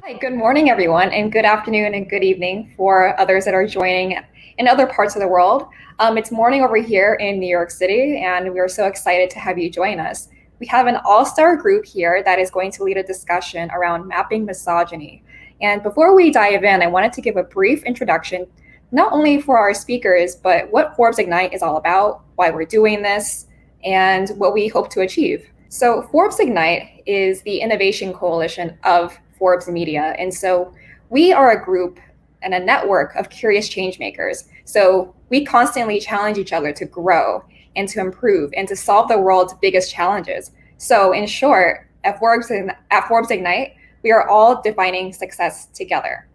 Hi, good morning, everyone, and good afternoon and good evening for others that are joining in other parts of the world. It's morning over here in New York City, and we are so excited to have you join us. We have an all-star group here that is going to lead a discussion around mapping misogyny. And before we dive in, I wanted to give a brief introduction, not only for our speakers, but what Forbes Ignite is all about, why we're doing this, and what we hope to achieve. So Forbes Ignite is the innovation coalition of Forbes Media. And so we are a group and a network of curious change makers. So we constantly challenge each other to grow and to improve and to solve the world's biggest challenges. So in short, at Forbes Ignite, we are all defining success together.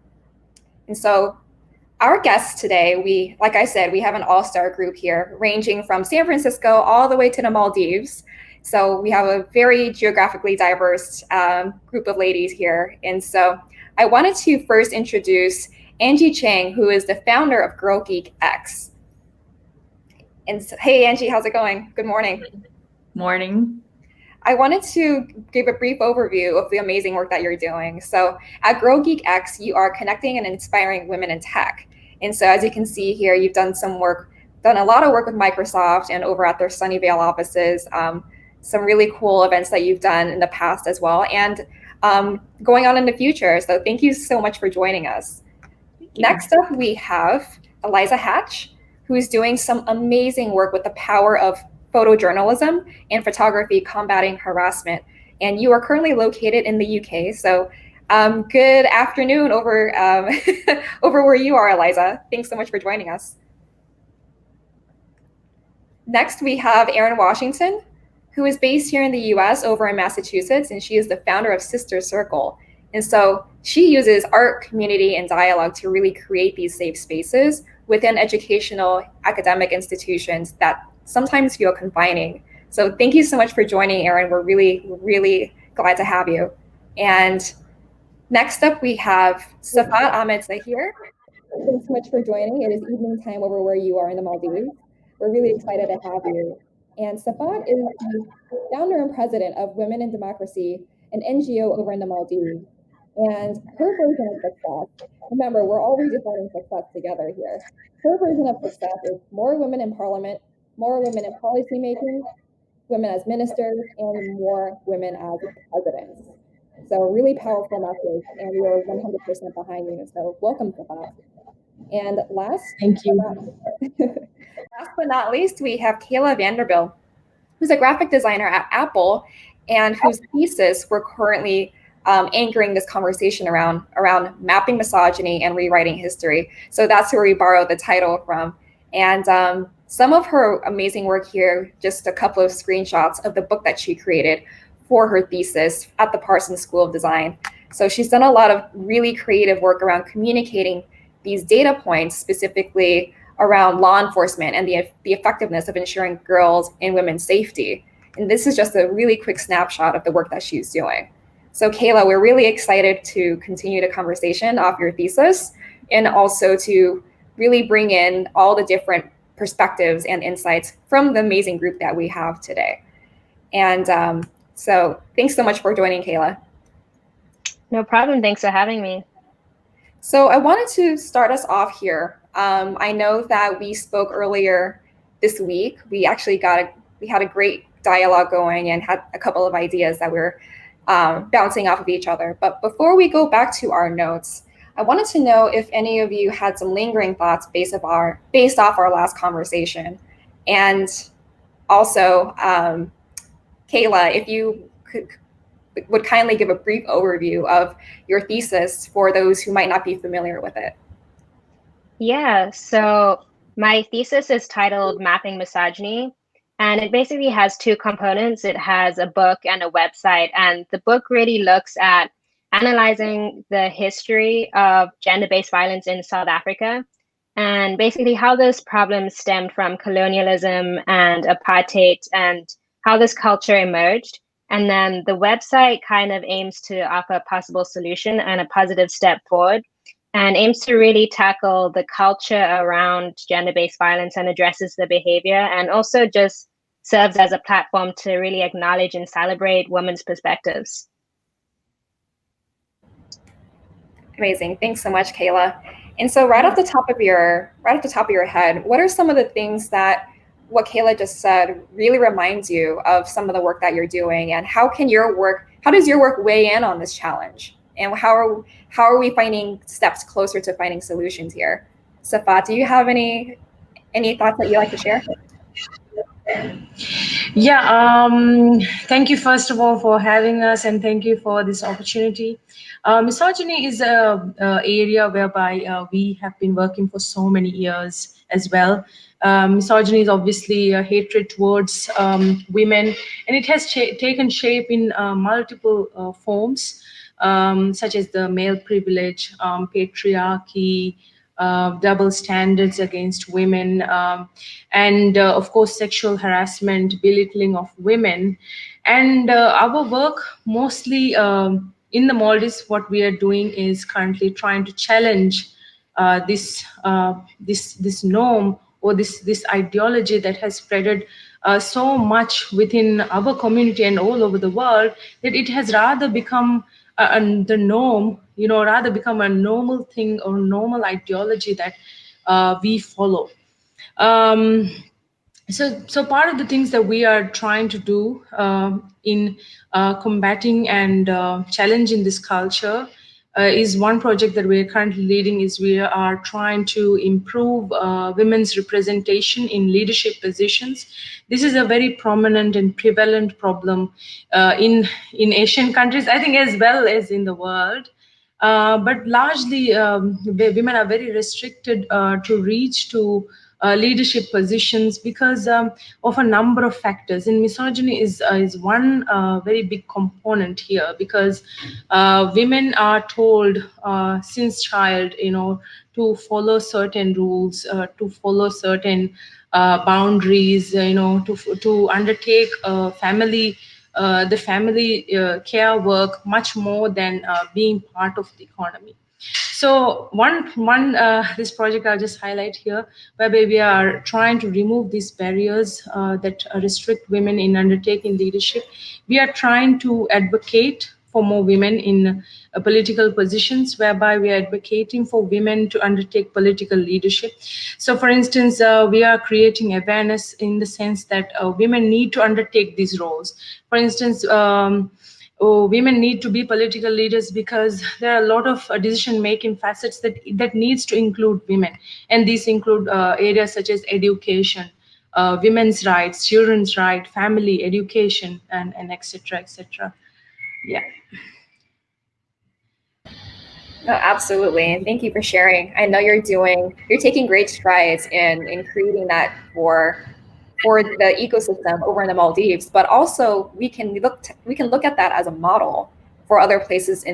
And so our guests today, like I said, we have an all-star group here ranging from San Francisco all the way to the Maldives. So we have a very geographically diverse group of ladies here. And so I wanted to first introduce Angie Chang, who is the founder of Girl Geek X. And so, hey, Angie, how's it going? Good morning. Morning. I wanted to give a brief overview of the amazing work that you're doing. So at Girl Geek X, you are connecting and inspiring women in tech. And so as you can see here, you've done a lot of work with Microsoft and over at their Sunnyvale offices. Some really cool events that you've done in the past as well, and going on in the future. So thank you so much for joining us. Next up, we have Eliza Hatch, who is doing some amazing work with the power of photojournalism and photography combating harassment. And you are currently located in the UK. So good afternoon over, over where you are, Eliza. Thanks so much for joining us. Next, we have Erin Washington, who is based here in the US over in Massachusetts, and she is the founder of Sister Circle. And so she uses art, community, and dialogue to really create these safe spaces within educational academic institutions that sometimes feel confining. So thank you so much for joining, Erin. We're really, really glad to have you. And next up, we have Safaath Ahmed Zahir. Thanks so much for joining. It is evening time over where you are in the Maldives. We're really excited to have you. And Safaath is the founder and president of Women in Democracy, an NGO over in the Maldives. And her version of success, remember, we're all redefining success together here. Her version of success is more women in parliament, more women in policymaking, women as ministers, and more women as presidents. So really powerful message, and we are 100% behind you. So welcome, Safaath. And Thank you. Last but not least, we have Kayla Vanderbilt, who's a graphic designer at Apple, and whose thesis we're currently anchoring this conversation around mapping misogyny and rewriting history. So that's where we borrowed the title from. And some of her amazing work here, just a couple of screenshots of the book that she created for her thesis at the Parsons School of Design. So she's done a lot of really creative work around communicating these data points, specifically around law enforcement and the effectiveness of ensuring girls' and women's safety. And this is just a really quick snapshot of the work that she's doing. So Kayla, we're really excited to continue the conversation off your thesis and also to really bring in all the different perspectives and insights from the amazing group that we have today. And so thanks so much for joining, Kayla. No problem. Thanks for having me. So I wanted to start us off here. I know that we spoke earlier this week. We had a great dialogue going and had a couple of ideas that we're bouncing off of each other. But before we go back to our notes, I wanted to know if any of you had some lingering thoughts based off our last conversation. And also, Kayla, if you would kindly give a brief overview of your thesis for those who might not be familiar with it. Yeah, so my thesis is titled Mapping Misogyny, and it basically has two components. It has a book and a website, and the book really looks at analyzing the history of gender-based violence in South Africa, and basically how this problem stemmed from colonialism and apartheid and how this culture emerged. And then the website kind of aims to offer a possible solution and a positive step forward, and aims to really tackle the culture around gender-based violence and addresses the behavior, and also just serves as a platform to really acknowledge and celebrate women's perspectives. Amazing. Thanks so much, Kayla. And so right off the top of your head, what are some of the things that what Kayla just said really reminds you of some of the work that you're doing, and how does your work weigh in on this challenge? And how are we finding steps closer to finding solutions here? Safaath, do you have any thoughts that you'd like to share? Yeah, thank you first of all for having us, and thank you for this opportunity. Misogyny is a area whereby we have been working for so many years as well. Misogyny is obviously a hatred towards women, and it has taken shape in multiple forms, such as the male privilege, patriarchy, double standards against women, and of course sexual harassment, belittling of women. And our work mostly in the Maldives, what we are doing is currently trying to challenge this norm, or this ideology that has spreaded so much within our community and all over the world, that it has rather become the norm, rather become a normal thing or normal ideology that we follow. Um, so part of the things that we are trying to do in combating and challenging this culture is one project that we are currently leading. Is we are trying to improve women's representation in leadership positions. This is a very prominent and prevalent problem in Asian countries, I think, as well as in the world. But largely, women are very restricted to reach to leadership positions because of a number of factors. And misogyny is one very big component here, because women are told since child, to follow certain rules, to follow certain boundaries, to undertake the family care work much more than being part of the economy. So one this project I'll just highlight here, whereby we are trying to remove these barriers that restrict women in undertaking leadership. We are trying to advocate for more women in political positions, whereby we are advocating for women to undertake political leadership. So, for instance, we are creating awareness in the sense that women need to undertake these roles. For instance, women need to be political leaders because there are a lot of decision-making facets that needs to include women, and these include areas such as education, women's rights, children's rights, family, education, and etc. etc. Yeah. No, absolutely. And thank you for sharing. I know you're taking great strides in creating that for the ecosystem over in the Maldives, but also we can look at that as a model for other places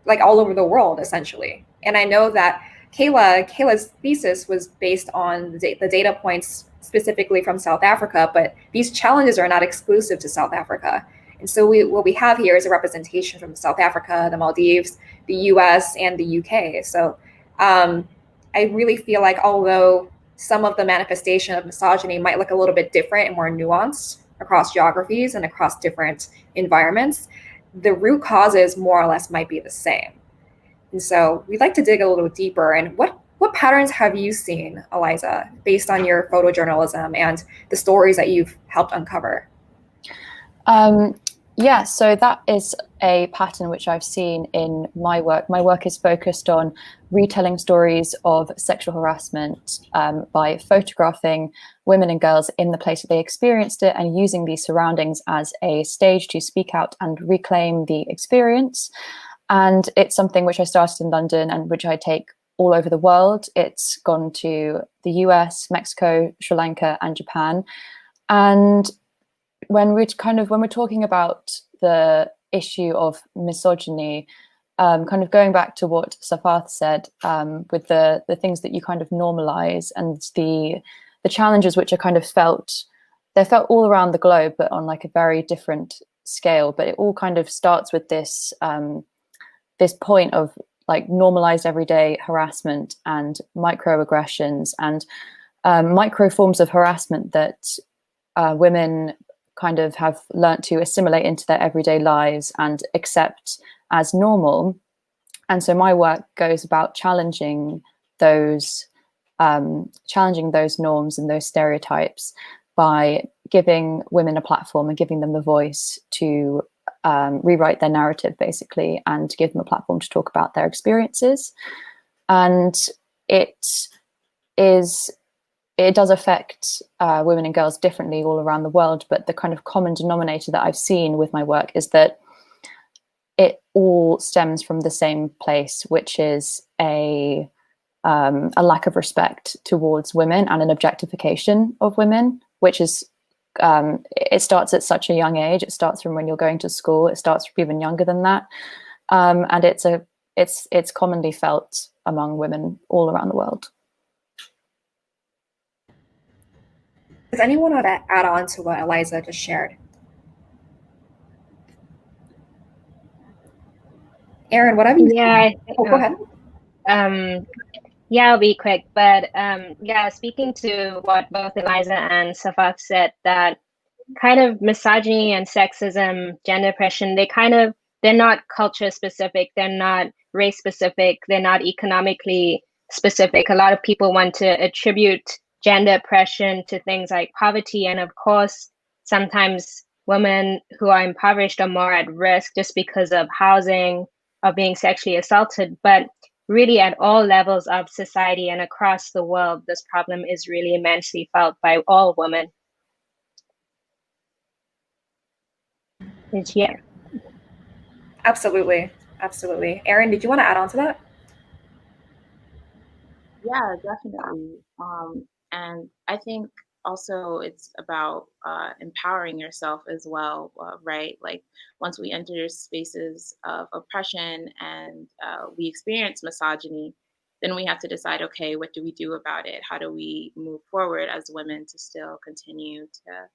like all over the world, essentially. And I know that Kayla's thesis was based on the data points specifically from South Africa, but these challenges are not exclusive to South Africa. And so what we have here is a representation from South Africa, the Maldives, the US, and the UK. So I really feel like although some of the manifestation of misogyny might look a little bit different and more nuanced across geographies and across different environments, the root causes more or less might be the same. And so we'd like to dig a little deeper. And what patterns have you seen, Eliza, based on your photojournalism and the stories that you've helped uncover? Yeah, so that is a pattern which I've seen in my work. My work is focused on retelling stories of sexual harassment by photographing women and girls in the place that they experienced it and using these surroundings as a stage to speak out and reclaim the experience. And it's something which I started in London and which I take all over the world. It's gone to the US, Mexico, Sri Lanka, and Japan. And when we're talking about the issue of misogyny, kind of going back to what Safaath said, with the things that you kind of normalize and the challenges which are kind of they're felt all around the globe, but on like a very different scale. But it all kind of starts with this point of like normalized everyday harassment and microaggressions and micro forms of harassment that women kind of have learnt to assimilate into their everyday lives and accept as normal. And so my work goes about challenging those norms and those stereotypes by giving women a platform and giving them the voice to rewrite their narrative, basically, and to give them a platform to talk about their experiences. And it does affect women and girls differently all around the world, but the kind of common denominator that I've seen with my work is that it all stems from the same place, which is a lack of respect towards women and an objectification of women, which is it starts at such a young age. It starts from when you're going to school. It starts from even younger than that, and it's commonly felt among women all around the world. Does anyone want to add on to what Eliza just shared? Erin, what have you? Yeah. Go ahead. Yeah, I'll be quick. But yeah, speaking to what both Eliza and Safaath said, that kind of misogyny and sexism, gender oppression, they're not culture specific, they're not race specific, they're not economically specific. A lot of people want to attribute gender oppression to things like poverty, and of course, sometimes women who are impoverished are more at risk just because of housing, of being sexually assaulted. But really, at all levels of society and across the world, this problem is really immensely felt by all women. Yeah. Absolutely. Erin, did you want to add on to that? Yeah, definitely. And I think also it's about empowering yourself as well, right? Like once we enter spaces of oppression and we experience misogyny, then we have to decide, okay, what do we do about it? How do we move forward as women to still continue to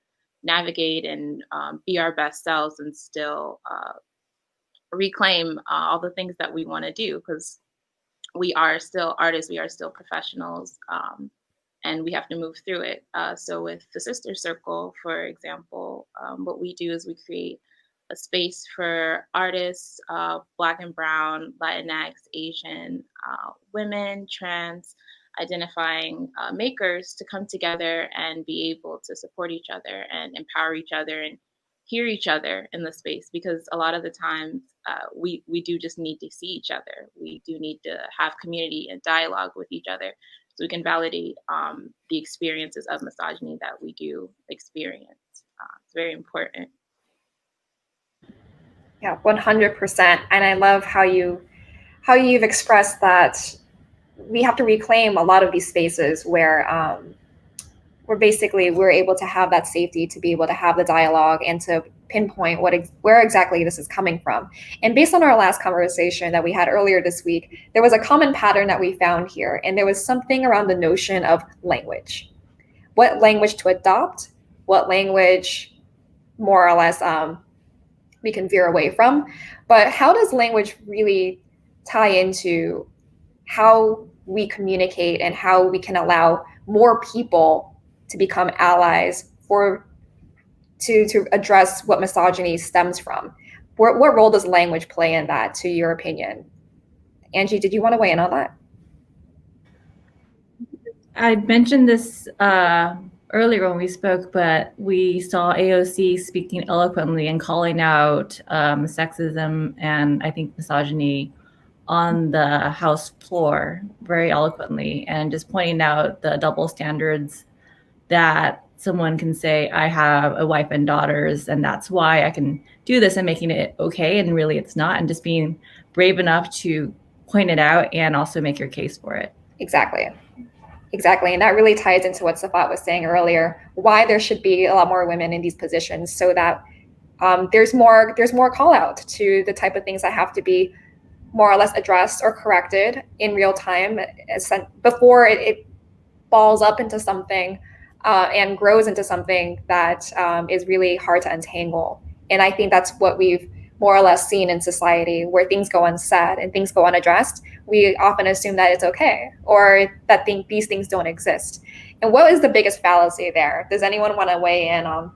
navigate and be our best selves and still reclaim all the things that we want to do? Because we are still artists, we are still professionals, and we have to move through it. So with the Sister Circle, for example, what we do is we create a space for artists, Black and Brown, Latinx, Asian, women, trans, identifying makers to come together and be able to support each other and empower each other and hear each other in the space, because a lot of the times we do just need to see each other. We do need to have community and dialogue with each other so we can validate the experiences of misogyny that we do experience. It's very important. Yeah, 100%. And I love how you've expressed that we have to reclaim a lot of these spaces where basically we're able to have that safety to be able to have the dialogue and to pinpoint where exactly this is coming from. And based on our last conversation that we had earlier this week, there was a common pattern that we found here, and there was something around the notion of language. What language to adopt, what language more or less we can veer away from. But how does language really tie into how we communicate and how we can allow more people to become allies to address what misogyny stems from? What role does language play in that, to your opinion? Angie, did you want to weigh in on that? I mentioned this earlier when we spoke, but we saw AOC speaking eloquently and calling out sexism and I think misogyny on the House floor very eloquently, and just pointing out the double standards that someone can say, I have a wife and daughters, and that's why I can do this, and making it okay, and really it's not, and just being brave enough to point it out and also make your case for it. Exactly. And that really ties into what Safaath was saying earlier, why there should be a lot more women in these positions, so that there's more call out to the type of things that have to be more or less addressed or corrected in real time before it balls up into something and grows into something that is really hard to untangle. And I think that's what we've more or less seen in society, where things go unsaid and things go unaddressed. We often assume that it's okay, or that these things don't exist. And what is the biggest fallacy there? Does anyone want to weigh in on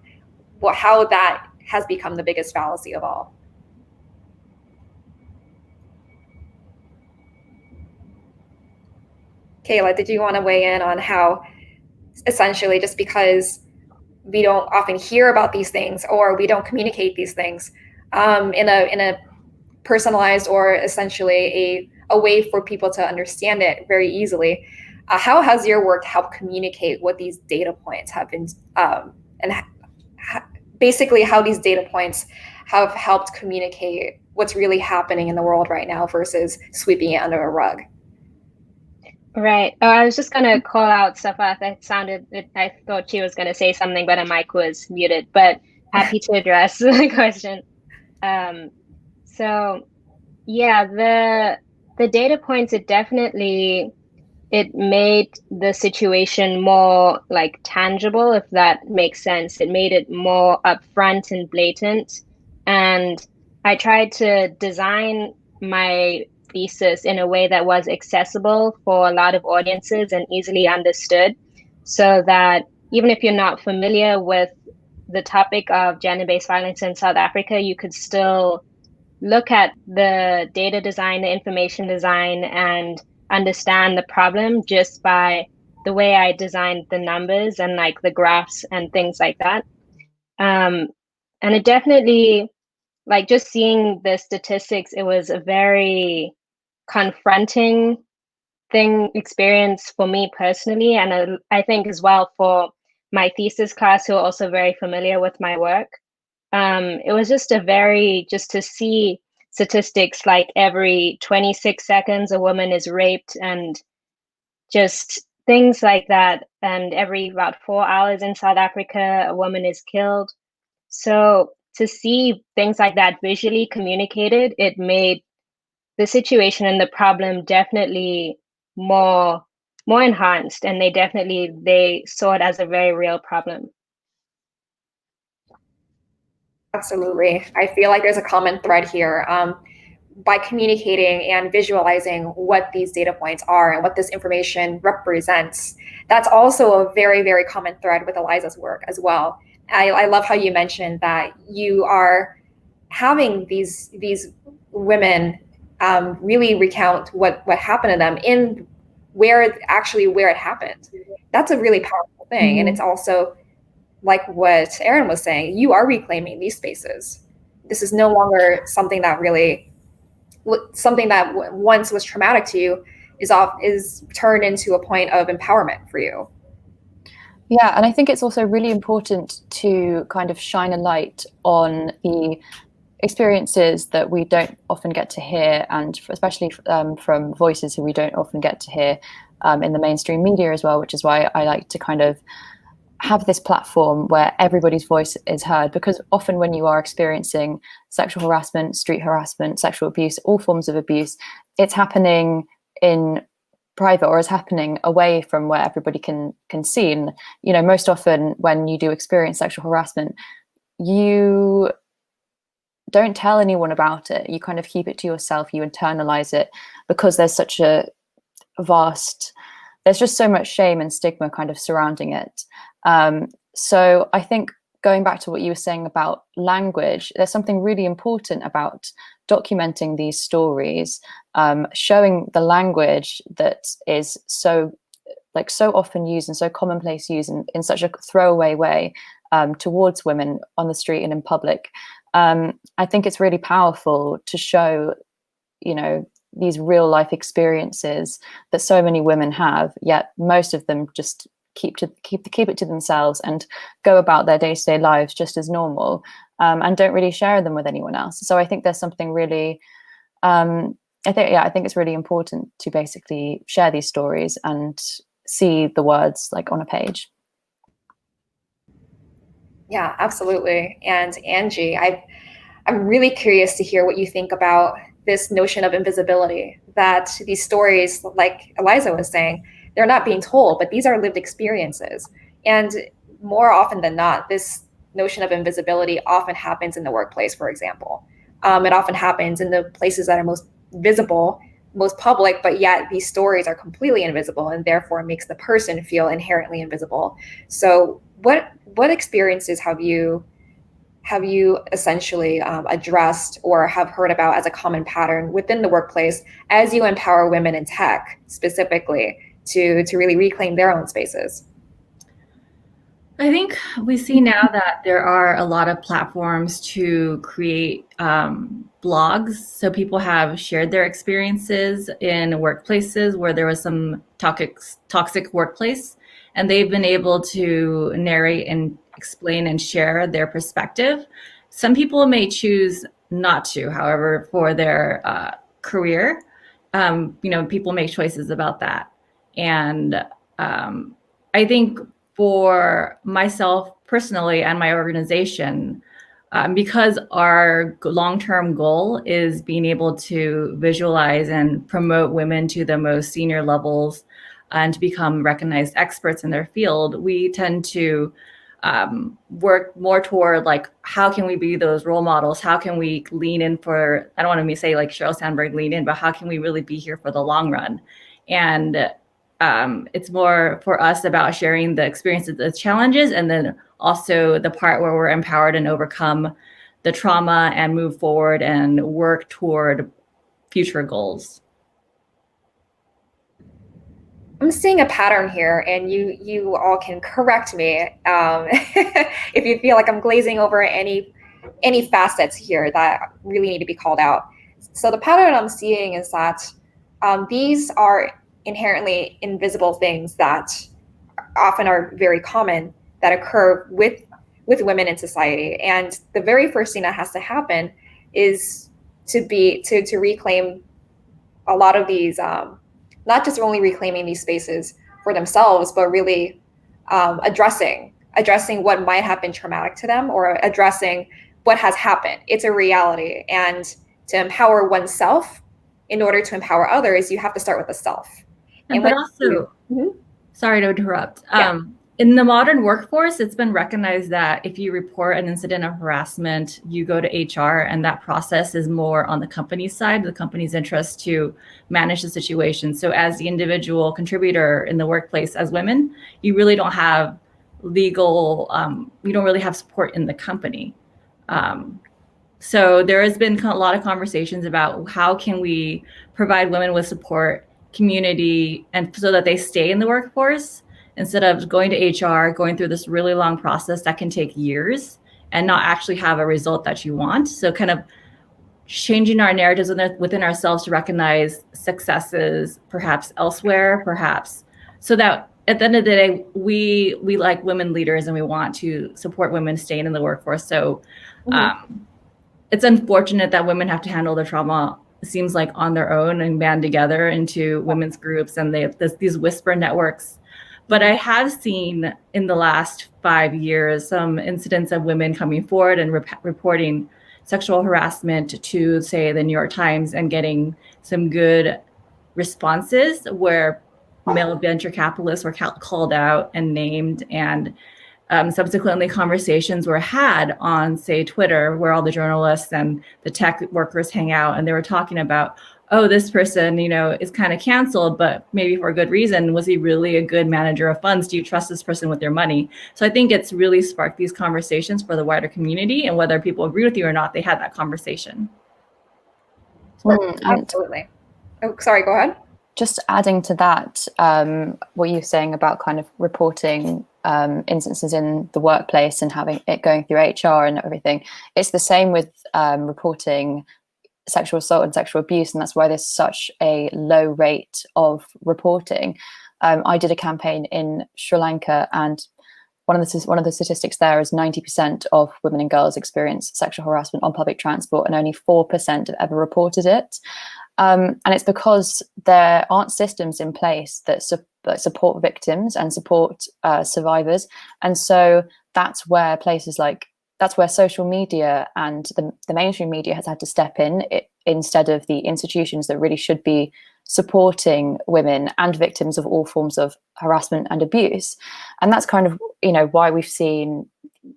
how that has become the biggest fallacy of all? Kayla, did you want to weigh in on how essentially just because we don't often hear about these things or we don't communicate these things in a personalized or essentially a way for people to understand it very easily, how has your work helped communicate what these data points have been, and basically how these data points have helped communicate what's really happening in the world right now versus sweeping it under a rug? Right. Oh, I was just gonna call out Safaath. I thought she was gonna say something, but her mic was muted. But happy to address the question. So yeah, the data points, it made the situation more like tangible, if that makes sense. It made it more upfront and blatant. And I tried to design my thesis in a way that was accessible for a lot of audiences and easily understood, so that even if you're not familiar with the topic of gender-based violence in South Africa, you could still look at the data design, the information design, and understand the problem just by the way I designed the numbers and like the graphs and things like that. And it definitely, like, just seeing the statistics, it was a very confronting experience for me personally, and I think as well for my thesis class, who are also very familiar with my work. It was just just to see statistics like every 26 seconds a woman is raped, and just things like that, and every about 4 hours in South Africa a woman is killed. So to see things like that visually communicated, it made the situation and the problem definitely more enhanced, and they saw it as a very real problem. Absolutely. I feel like there's a common thread here. By communicating and visualizing what these data points are and what this information represents, that's also a very, very common thread with Eliza's work as well. I love how you mentioned that you are having these women really recount what happened to them in where it happened. That's a really powerful thing. And it's also like what Erin was saying, you are reclaiming these spaces. This is no longer something that once was traumatic to you is turned into a point of empowerment for you. Yeah, and I think it's also really important to kind of shine a light on the experiences that we don't often get to hear, and especially from voices who we don't often get to hear in the mainstream media as well, which is why I like to kind of have this platform where everybody's voice is heard, because often when you are experiencing sexual harassment, street harassment, sexual abuse, all forms of abuse, it's happening in private or is happening away from where everybody can see. And most often when you do experience sexual harassment, you don't tell anyone about it. You kind of keep it to yourself, you internalize it, because there's such a there's just so much shame and stigma kind of surrounding it. So I think going back to what you were saying about language, there's something really important about documenting these stories, showing the language that is so often used and so commonplace used in such a throwaway way towards women on the street and in public. I think it's really powerful to show, these real life experiences that so many women have, yet most of them just keep it to themselves and go about their day-to-day lives just as normal, and don't really share them with anyone else. So I think there's something really, I think it's really important to basically share these stories and see the words like on a page. Yeah, absolutely. And Angie, I'm really curious to hear what you think about this notion of invisibility, that these stories, like Eliza was saying, they're not being told, but these are lived experiences. And more often than not, this notion of invisibility often happens in the workplace, for example. It often happens in the places that are most visible, most public, but yet these stories are completely invisible, and therefore makes the person feel inherently invisible. So what experiences have you essentially addressed or have heard about as a common pattern within the workplace as you empower women in tech specifically to really reclaim their own spaces? I think we see now that there are a lot of platforms to create blogs. So people have shared their experiences in workplaces where there was some toxic workplace, and they've been able to narrate and explain and share their perspective. Some people may choose not to, however, for their career. People make choices about that. And I think for myself personally and my organization, because our long-term goal is being able to visualize and promote women to the most senior levels and to become recognized experts in their field, we tend to work more toward like, how can we be those role models? How can we lean in for, I don't want to say like Sheryl Sandberg lean in, but how can we really be here for the long run? And it's more for us about sharing the experiences, the challenges, and then also the part where we're empowered and overcome the trauma and move forward and work toward future goals. I'm seeing a pattern here, and you all can correct me if you feel like I'm glazing over any facets here that really need to be called out. So the pattern I'm seeing is that these are inherently invisible things that often are very common that occur with women in society. And the very first thing that has to happen is to reclaim a lot of these, not just only reclaiming these spaces for themselves, but really addressing what might have been traumatic to them, or addressing what has happened. It's a reality. And to empower oneself in order to empower others, you have to start with the self. But also, sorry to interrupt. In the modern workforce, it's been recognized that if you report an incident of harassment, you go to HR, and that process is more on the company's side, the company's interest to manage the situation. So as the individual contributor in the workplace as women, you really don't have legal, you don't really have support in the company. So there has been a lot of conversations about how can we provide women with support, community, and so that they stay in the workforce instead of going to HR, going through this really long process that can take years and not actually have a result that you want. So kind of changing our narratives within ourselves to recognize successes, perhaps elsewhere, perhaps, so that at the end of the day, we like women leaders and we want to support women staying in the workforce. So it's unfortunate that women have to handle their trauma, it seems like, on their own and band together into women's groups, and these whisper networks. But I have seen in the last 5 years some incidents of women coming forward and reporting sexual harassment to, say, the New York Times, and getting some good responses where male venture capitalists were called out and named, and subsequently conversations were had on, say, Twitter, where all the journalists and the tech workers hang out, and they were talking about, oh, this person, is kind of canceled, but maybe for a good reason. Was he really a good manager of funds? Do you trust this person with their money? So I think it's really sparked these conversations for the wider community, and whether people agree with you or not, they had that conversation. Absolutely. Oh, sorry, go ahead. Just adding to that, what you're saying about kind of reporting instances in the workplace and having it going through HR and everything. It's the same with reporting sexual assault and sexual abuse, and that's why there's such a low rate of reporting. I did a campaign in Sri Lanka, and one of the statistics there is 90% of women and girls experience sexual harassment on public transport, and only 4% have ever reported it. And it's because there aren't systems in place that support victims and support survivors. And so that's where social media and the mainstream media has had to step in instead of the institutions that really should be supporting women and victims of all forms of harassment and abuse. And that's kind of, why we've seen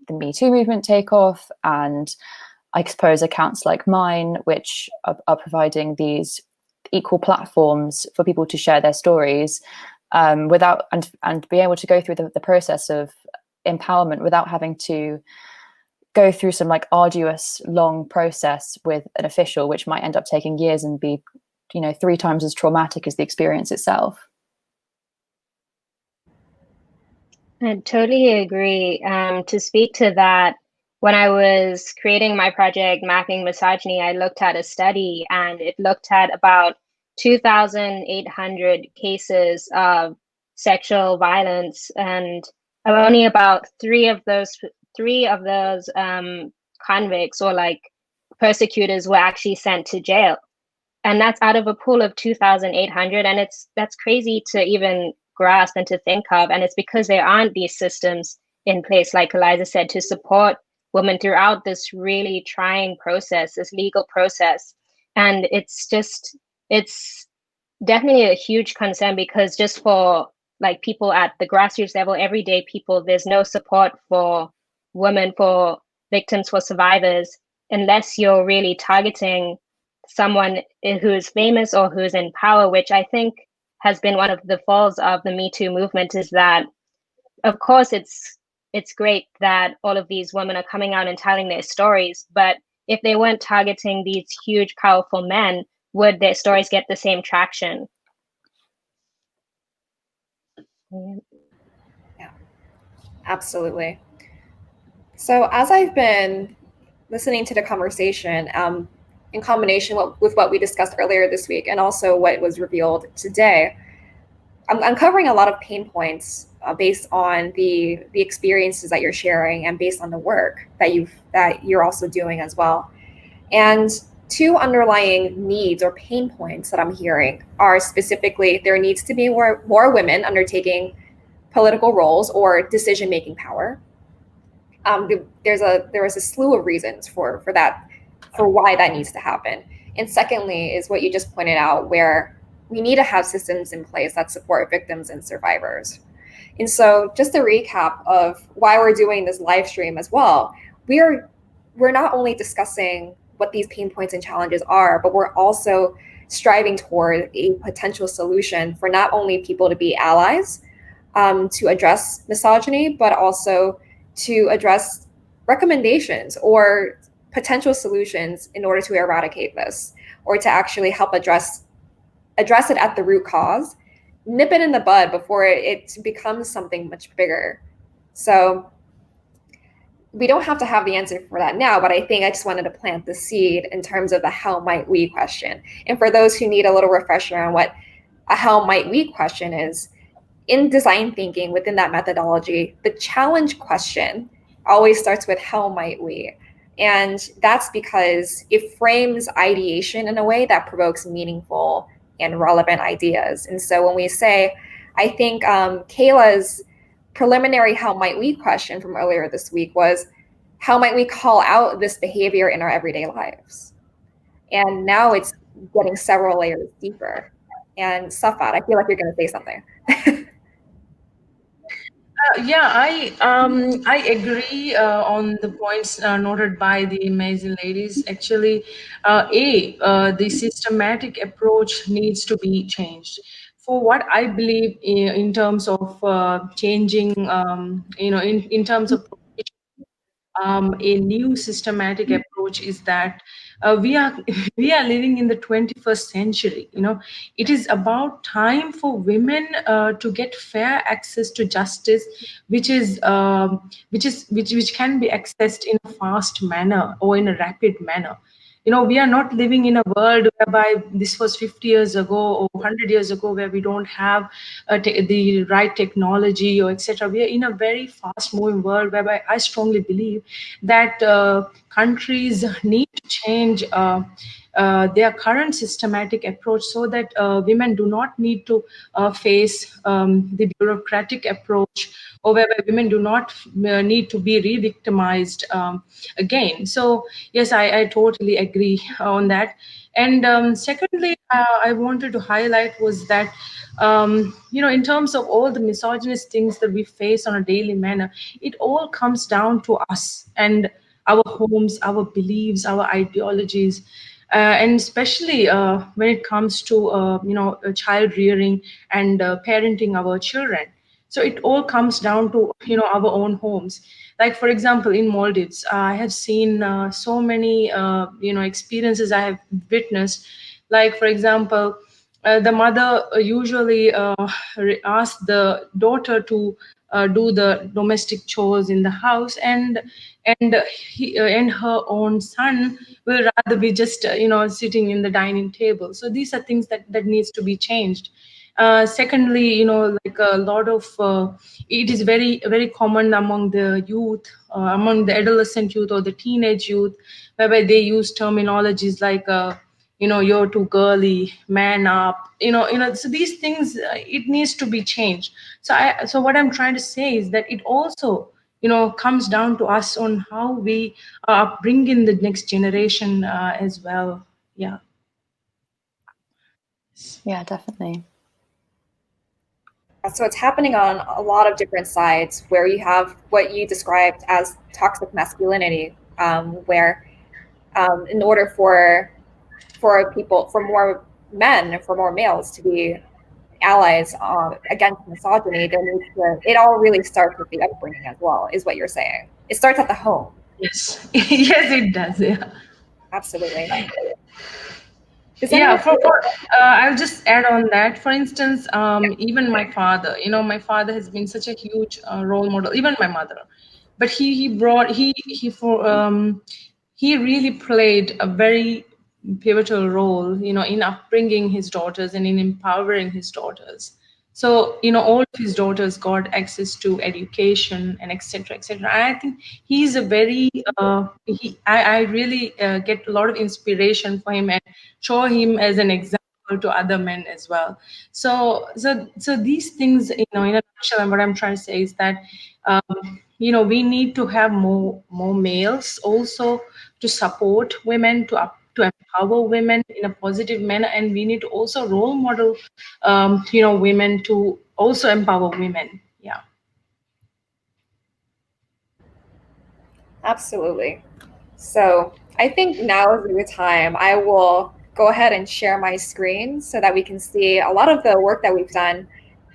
the Me Too movement take off, and I suppose accounts like mine, which are providing these equal platforms for people to share their stories without and be able to go through the process of empowerment without having to go through some arduous long process with an official, which might end up taking years and be 3 times as traumatic as the experience itself. I totally agree. To speak to that, when I was creating my project, Mapping Misogyny, I looked at a study and it looked at about 2,800 cases of sexual violence, and only about three of those convicts or like persecutors were actually sent to jail, and that's out of a pool of 2,800, and that's crazy to even grasp and to think of, and it's because there aren't these systems in place, like Eliza said, to support women throughout this really trying process, this legal process. And it's definitely a huge concern, because just for like people at the grassroots level, everyday people, there's no support for women, for victims, for survivors, unless you're really targeting someone who is famous or who is in power, which I think has been one of the falls of the Me Too movement, is that of course it's great that all of these women are coming out and telling their stories, but if they weren't targeting these huge powerful men, would their stories get the same traction? Yeah, absolutely. So as I've been listening to the conversation, in combination with what we discussed earlier this week and also what was revealed today, I'm uncovering a lot of pain points based on the experiences that you're sharing and based on the work that you're also doing as well. And two underlying needs or pain points that I'm hearing are specifically there needs to be more women undertaking political roles or decision-making power. There is a slew of reasons for that, for why that needs to happen. And secondly is what you just pointed out, where we need to have systems in place that support victims and survivors. And so just a recap of why we're doing this live stream as well, we're not only discussing what these pain points and challenges are, but we're also striving toward a potential solution for not only people to be allies to address misogyny, but also to address recommendations or potential solutions in order to eradicate this, or to actually help address it at the root cause, nip it in the bud before it becomes something much bigger. So we don't have to have the answer for that now, but I think I just wanted to plant the seed in terms of the how might we question. And for those who need a little refresher on what a how might we question is, in design thinking, within that methodology, the challenge question always starts with how might we? And that's because it frames ideation in a way that provokes meaningful and relevant ideas. And so when we say, I think Kayla's preliminary how might we question from earlier this week was, how might we call out this behavior in our everyday lives? And now it's getting several layers deeper. And Safaath, I feel like you're going to say something. Yeah, I agree on the points noted by the amazing ladies. Actually, the systematic approach needs to be changed. For what I believe in terms of changing, in terms of a new systematic approach is that we are we are living in the 21st century. It is about time for women to get fair access to justice, which can be accessed in a fast manner or in a rapid manner. We are not living in a world whereby this was 50 years ago or 100 years ago, where we don't have the right technology or etc. We are in a very fast moving world whereby I strongly believe that countries need to change their current systematic approach, so that women do not need to face the bureaucratic approach, or whereby women do not need to be re-victimized again. So yes, I totally agree on that. And secondly, I wanted to highlight was that in terms of all the misogynist things that we face on a daily manner, it all comes down to us and our homes, our beliefs, our ideologies. And especially when it comes to child rearing and parenting our children. So it all comes down to our own homes. Like for example, in Maldives, I have seen so many experiences I have witnessed. Like for example, the mother usually asks the daughter to do the domestic chores in the house, and her own son will rather be just sitting in the dining table. So these are things that needs to be changed. Secondly, like a lot of it is very very common among the youth, among the adolescent youth or the teenage youth, whereby they use terminologies like you're too girly, man up, so these things, it needs to be changed. So what I'm trying to say is that it also comes down to us on how we bring in the next generation as well. Yeah. Yeah, definitely. So it's happening on a lot of different sides, where you have what you described as toxic masculinity, where in order for more men, for more males to be allies against misogyny, it all really starts with the upbringing as well, is what you're saying. It starts at the home. Yes. Yes, it does. Yeah. Absolutely. Yeah, I'll just add on that. For instance, even my father, my father has been such a huge role model, even my mother. But he really played a very pivotal role, in upbringing his daughters and in empowering his daughters. So, all of his daughters got access to education and etc. etc. I think he's a very I really get a lot of inspiration for him and show him as an example to other men as well. So these things, in a nutshell, and what I'm trying to say is that we need to have more males also to support women, to empower women in a positive manner, and we need to also role model women to also empower women. Yeah. Absolutely. So I think now is a good time. I will go ahead and share my screen so that we can see a lot of the work that we've done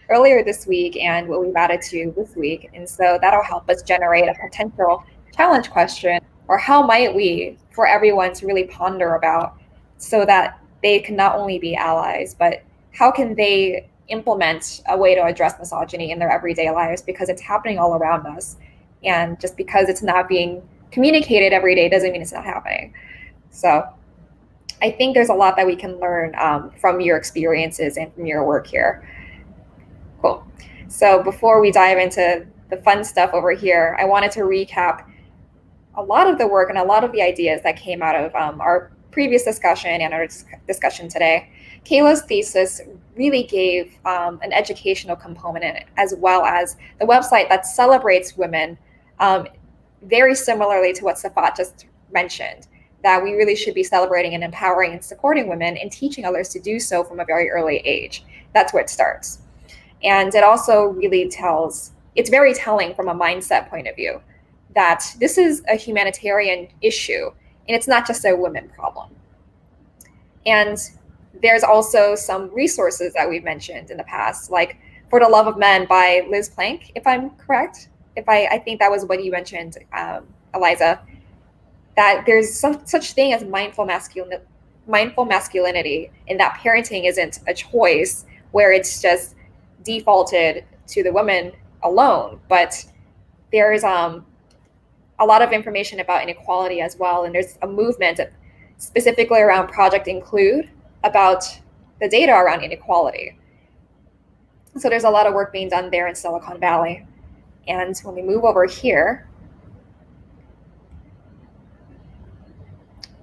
earlier this week and what we've added to this week. And so that'll help us generate a potential challenge question, or how might we, for everyone to really ponder about, so that they can not only be allies, but how can they implement a way to address misogyny in their everyday lives, because it's happening all around us. And just because it's not being communicated every day doesn't mean it's not happening. So I think there's a lot that we can learn from your experiences and from your work here. Cool. So before we dive into the fun stuff over here, I wanted to recap a lot of the work and a lot of the ideas that came out of our previous discussion and our discussion today. Kayla's thesis really gave an educational component, as well as the website that celebrates women, very similarly to what Safaath just mentioned, that we really should be celebrating and empowering and supporting women and teaching others to do so from a very early age. That's where it starts. And it also really it's very telling from a mindset point of view that this is a humanitarian issue and it's not just a women problem. And there's also some resources that we've mentioned in the past, like For the Love of Men by Liz Plank, if I'm correct. I think that was what you mentioned, Eliza, that there's such thing as mindful masculinity, and that parenting isn't a choice where it's just defaulted to the woman alone, but there's a lot of information about inequality as well, and there's a movement specifically around Project Include about the data around inequality. So there's a lot of work being done there in Silicon Valley. And when we move over here,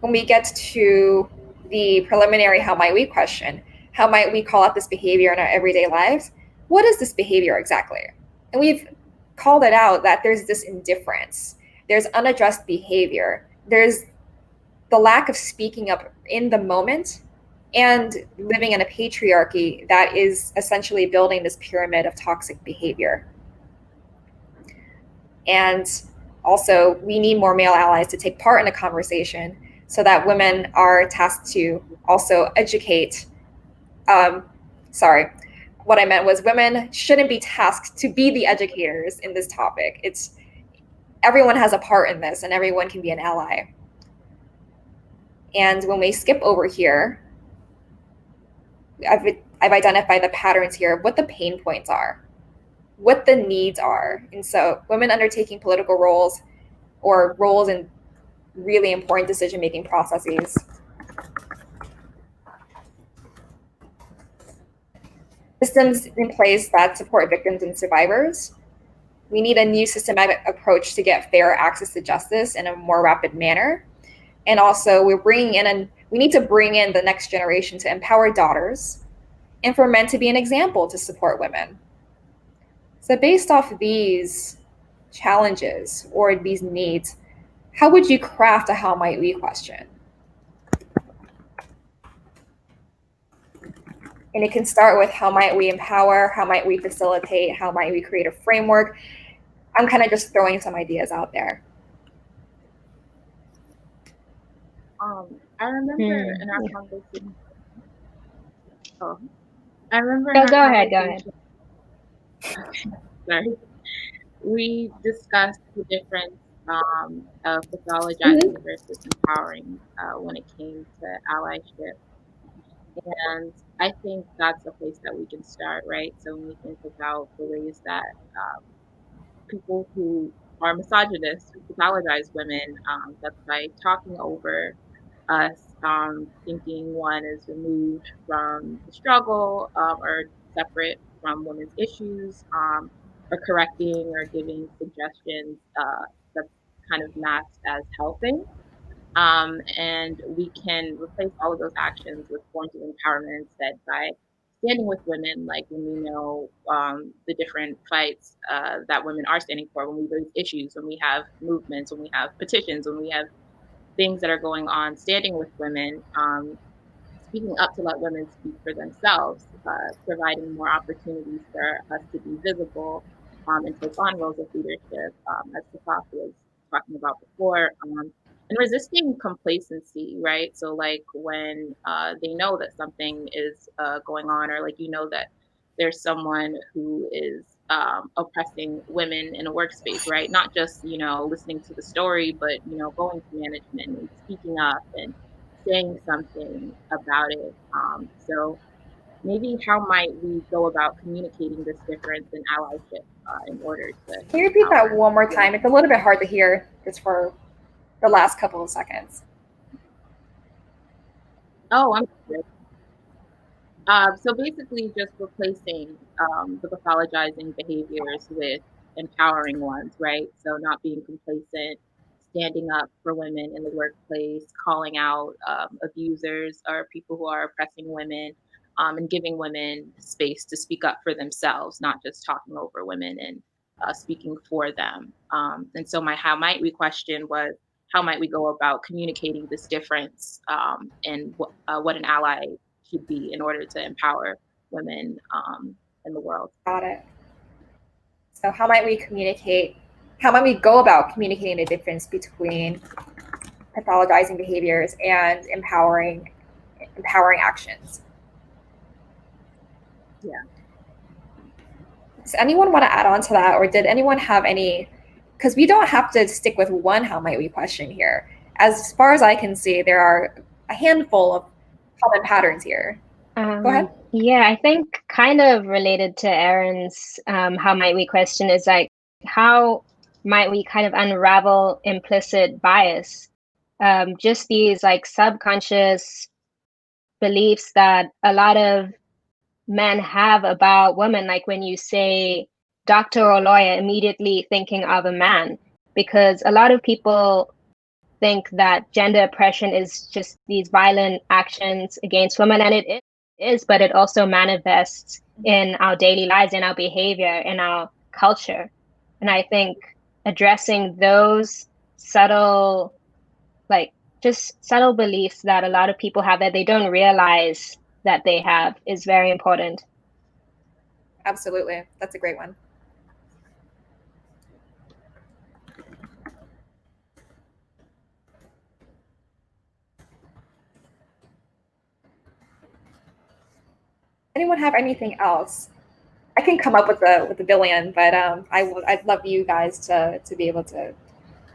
when we get to the preliminary how might we question, how might we call out this behavior in our everyday lives? What is this behavior exactly? And we've called it out that there's this indifference, there's unaddressed behavior, there's the lack of speaking up in the moment, and living in a patriarchy that is essentially building this pyramid of toxic behavior. And also, we need more male allies to take part in the conversation so that women are tasked to also educate. What I meant was women shouldn't be tasked to be the educators in this topic. Everyone has a part in this and everyone can be an ally. And when we skip over here, I've identified the patterns here of what the pain points are. what the needs are. And so women undertaking political roles or roles in really important decision-making processes. Systems in place that support victims and survivors. We need a new systematic approach to get fair access to justice in a more rapid manner. And also we need to bring in the next generation to empower daughters and for men to be an example to support women. So based off of these challenges or these needs, how would you craft a how might we question? And it can start with how might we empower, how might we facilitate, how might we create a framework. I'm kind of just throwing some ideas out there. I remember in our conversation. I remember. No, go ahead. Okay, sorry. We discussed the difference of pathologizing versus empowering when it came to allyship. And I think that's a place that we can start, right? So when we think about the ways that people who are misogynists, who pathologize women, that's by talking over us, thinking one is removed from the struggle or separate from women's issues, or correcting or giving suggestions that's kind of masked as helping. And we can replace all of those actions with forms of empowerment instead by standing with women, like when we know the different fights that women are standing for, when we raise issues, when we have movements, when we have petitions, when we have things that are going on, standing with women, speaking up to let women speak for themselves, providing more opportunities for us to be visible and take on roles of leadership, as Safaath was talking about before, and resisting complacency, right? So like when they know that something is going on, or like that there's someone who is oppressing women in a workspace, right? Not just listening to the story, but going to management and speaking up and saying something about it. So maybe how might we go about communicating this difference in allyship in order to... Can you repeat that one more time? It's a little bit hard to hear just for the last couple of seconds. Oh, I'm sorry. So basically just replacing the pathologizing behaviors with empowering ones, right? So not being complacent, standing up for women in the workplace, calling out abusers or people who are oppressing women, and giving women space to speak up for themselves, not just talking over women and speaking for them. And so my how might we question was, how might we go about communicating this difference and what an ally should be in order to empower women in the world. Got it. So how might we communicate? How might we go about communicating the difference between pathologizing behaviors and empowering actions? Yeah. Does anyone want to add on to that, or did anyone have any? Because we don't have to stick with one how might we question here. As far as I can see, there are a handful of common patterns here. Go ahead. Yeah, I think kind of related to Erin's how might we question is like, how might we kind of unravel implicit bias? Just these like subconscious beliefs that a lot of men have about women, like when you say doctor or lawyer, immediately thinking of a man, because a lot of people think that gender oppression is just these violent actions against women, and it is, but it also manifests in our daily lives, in our behavior, in our culture. And I think addressing those subtle, like just subtle beliefs that a lot of people have that they don't realize that they have is very important. Absolutely. That's a great one. Anyone have anything else? I can come up with a billion, but I'd love you guys to be able to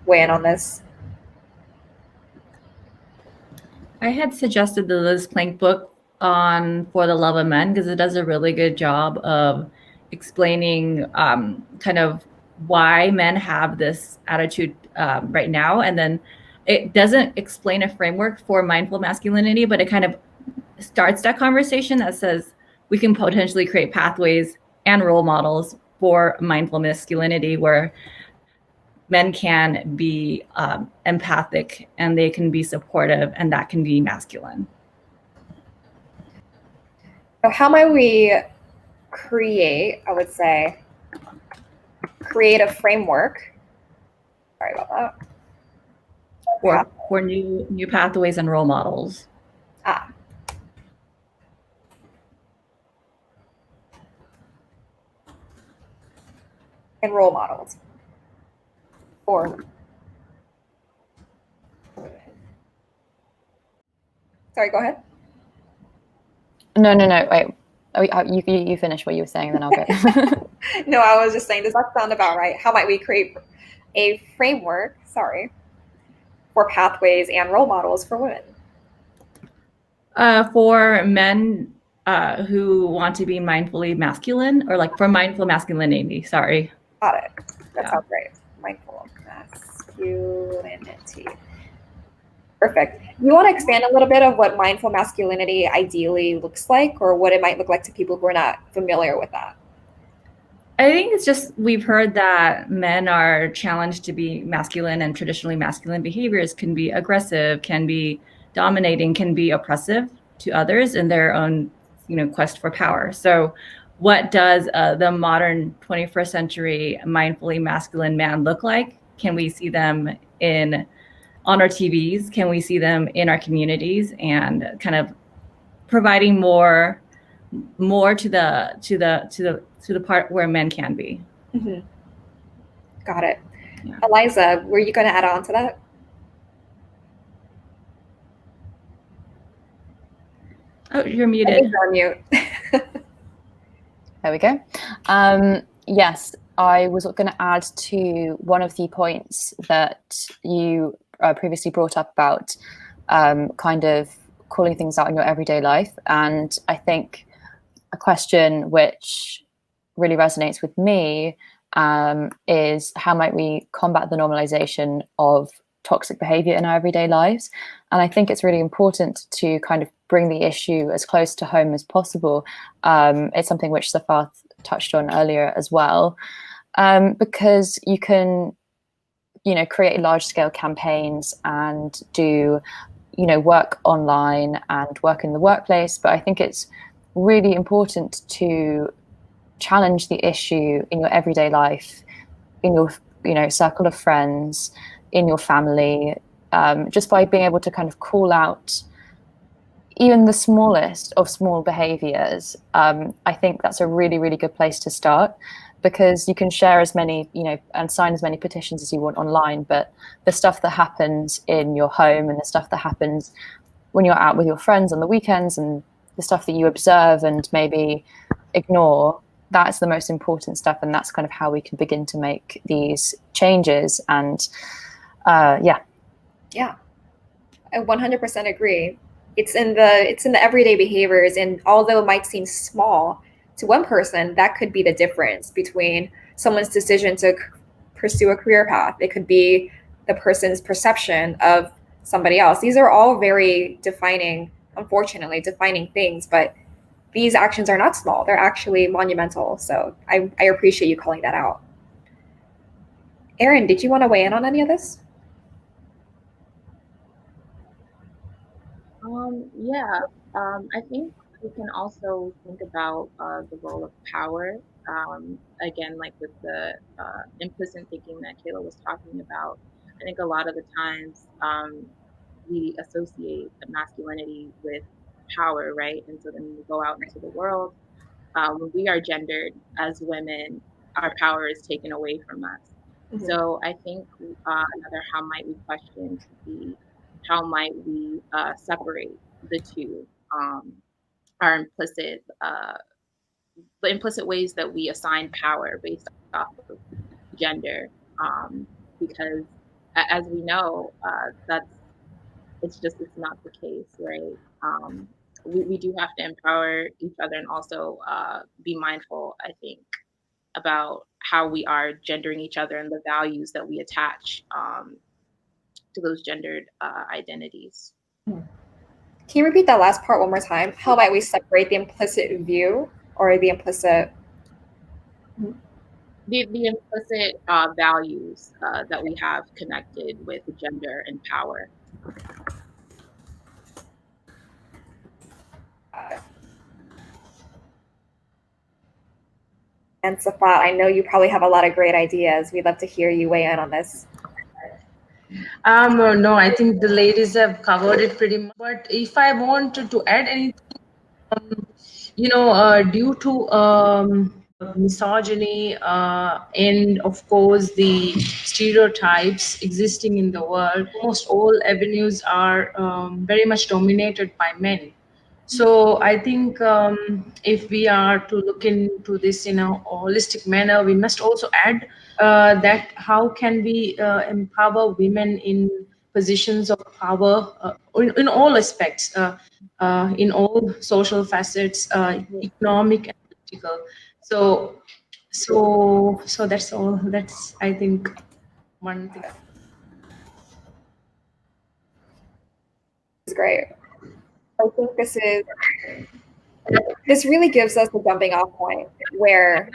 weigh in on this. I had suggested the Liz Plank book on For the Love of Men because it does a really good job of explaining kind of why men have this attitude right now. And then it doesn't explain a framework for mindful masculinity, but it kind of starts that conversation that says we can potentially create pathways and role models for mindful masculinity where men can be empathic and they can be supportive, and that can be masculine. So how might we create a framework? Sorry about that. For new pathways and role models. And role models. Sorry, go ahead. No. Wait. You finish what you were saying, and then I'll go. No, I was just saying, does that sound about right? How might we create a framework, for pathways and role models for women? For men who want to be mindfully masculine, or like for mindful masculinity, sorry. Got it. That sounds great. Mindful masculinity. Perfect. You want to expand a little bit of what mindful masculinity ideally looks like, or what it might look like to people who are not familiar with that? I think it's just, we've heard that men are challenged to be masculine, and traditionally masculine behaviors can be aggressive, can be dominating, can be oppressive to others in their own, quest for power. So what does the modern 21st century mindfully masculine man look like? Can we see them on our TVs? Can we see them in our communities, and kind of providing more to the part where men can be? Mm-hmm. Got it. Yeah. Eliza, were you going to add on to that? Oh, you're muted. You're on mute. There we go. Yes, I was going to add to one of the points that you previously brought up about kind of calling things out in your everyday life. And I think a question which really resonates with me is how might we combat the normalization of toxic behavior in our everyday lives? And I think it's really important to kind of bring the issue as close to home as possible. It's something which Safaath touched on earlier as well, because you can, create large-scale campaigns and do, work online and work in the workplace. But I think it's really important to challenge the issue in your everyday life, in your, circle of friends, in your family, just by being able to kind of call out even the smallest of small behaviors. I think that's a really, really good place to start, because you can share as many, and sign as many petitions as you want online, but the stuff that happens in your home and the stuff that happens when you're out with your friends on the weekends and the stuff that you observe and maybe ignore, that's the most important stuff. And that's kind of how we can begin to make these changes. And yeah, I 100% agree. It's in the everyday behaviors, and although it might seem small to one person, that could be the difference between someone's decision to pursue a career path. It could be the person's perception of somebody else. These are all very unfortunately defining things, but these actions are not small. They're actually monumental. So I appreciate you calling that out. Erin, did you want to weigh in on any of this? I think we can also think about the role of power. Again, like with the implicit thinking that Kayla was talking about, I think a lot of the times we associate the masculinity with power, right? And so then we go out into the world. When we are gendered as women, our power is taken away from us. Mm-hmm. So I think another how might we question could be, how might we separate the two, our the implicit ways that we assign power based off of gender, because as we know, it's not the case, right? We do have to empower each other and also be mindful, I think, about how we are gendering each other and the values that we attach to those gendered identities. Can you repeat that last part one more time? How might we separate the implicit view or the implicit? The implicit values that we have connected with gender and power. And Safaath, I know you probably have a lot of great ideas. We'd love to hear you weigh in on this. No, I think the ladies have covered it pretty much. But if I wanted to add anything, due to misogyny and of course the stereotypes existing in the world, almost all avenues are very much dominated by men. So I think if we are to look into this in a holistic manner, we must also add that how can we empower women in positions of power in all aspects, in all social facets, economic and political. So that's all. That's, I think, one thing. It's great. I think this really gives us a jumping off point where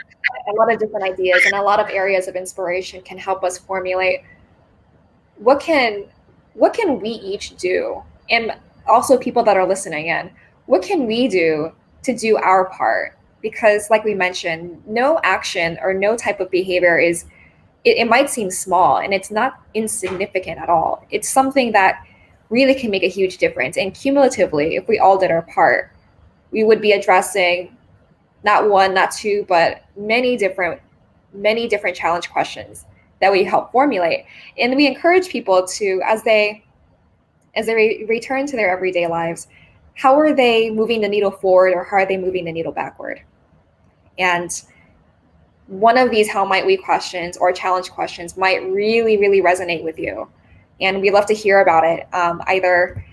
a lot of different ideas and a lot of areas of inspiration can help us formulate what can we each do, and also people that are listening in, what can we do to do our part? Because like we mentioned, no action or no type of behavior is, it might seem small and it's not insignificant at all. It's something that really can make a huge difference. And cumulatively, if we all did our part, we would be addressing not one, not two, but many different challenge questions that we help formulate. And we encourage people to, as they return to their everyday lives, how are they moving the needle forward, or how are they moving the needle backward? And one of these how might we questions or challenge questions might really, really resonate with you. And we'd love to hear about it, either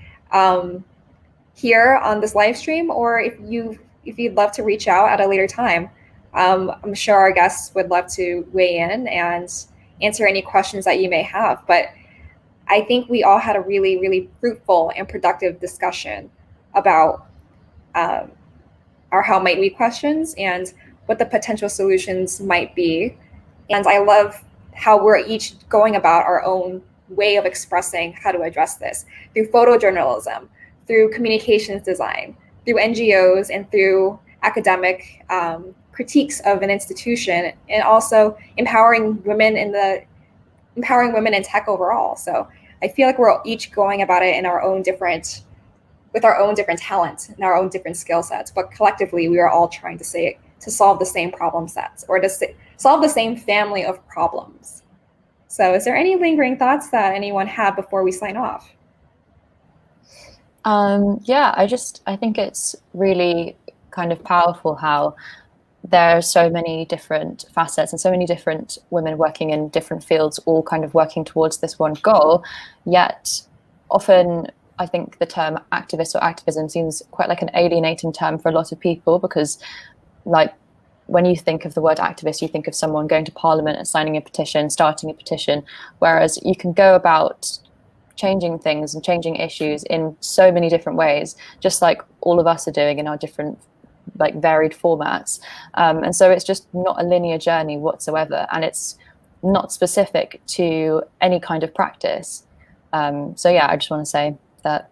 here on this live stream, or if you'd love to reach out at a later time. I'm sure our guests would love to weigh in and answer any questions that you may have. But I think we all had a really, really fruitful and productive discussion about our how might we questions and what the potential solutions might be. And I love how we're each going about our own way of expressing how to address this through photojournalism, through communications design, through NGOs, and through academic critiques of an institution, and also empowering women in tech overall. So I feel like we're each going about it in our own different, with our own different talents and our own different skill sets, but collectively we are all trying to solve the same problem sets, or to solve the same family of problems. So is there any lingering thoughts that anyone had before we sign off? Yeah, I think it's really kind of powerful how there are so many different facets and so many different women working in different fields, all kind of working towards this one goal. Yet often I think the term activist or activism seems quite like an alienating term for a lot of people, because like when you think of the word activist, you think of someone going to Parliament and signing a petition, starting a petition, whereas you can go about changing things and changing issues in so many different ways, just like all of us are doing in our different like varied formats. And so it's just not a linear journey whatsoever, and it's not specific to any kind of practice. So yeah, I just want to say that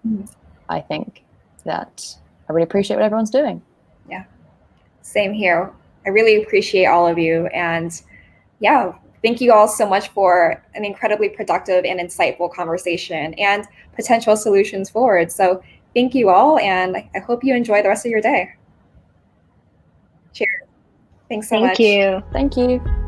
I think that I really appreciate what everyone's doing. Yeah, same here. I really appreciate all of you, and yeah, thank you all so much for an incredibly productive and insightful conversation and potential solutions forward. So thank you all, and I hope you enjoy the rest of your day. Cheers. Thanks so much. Thank you. Thank you.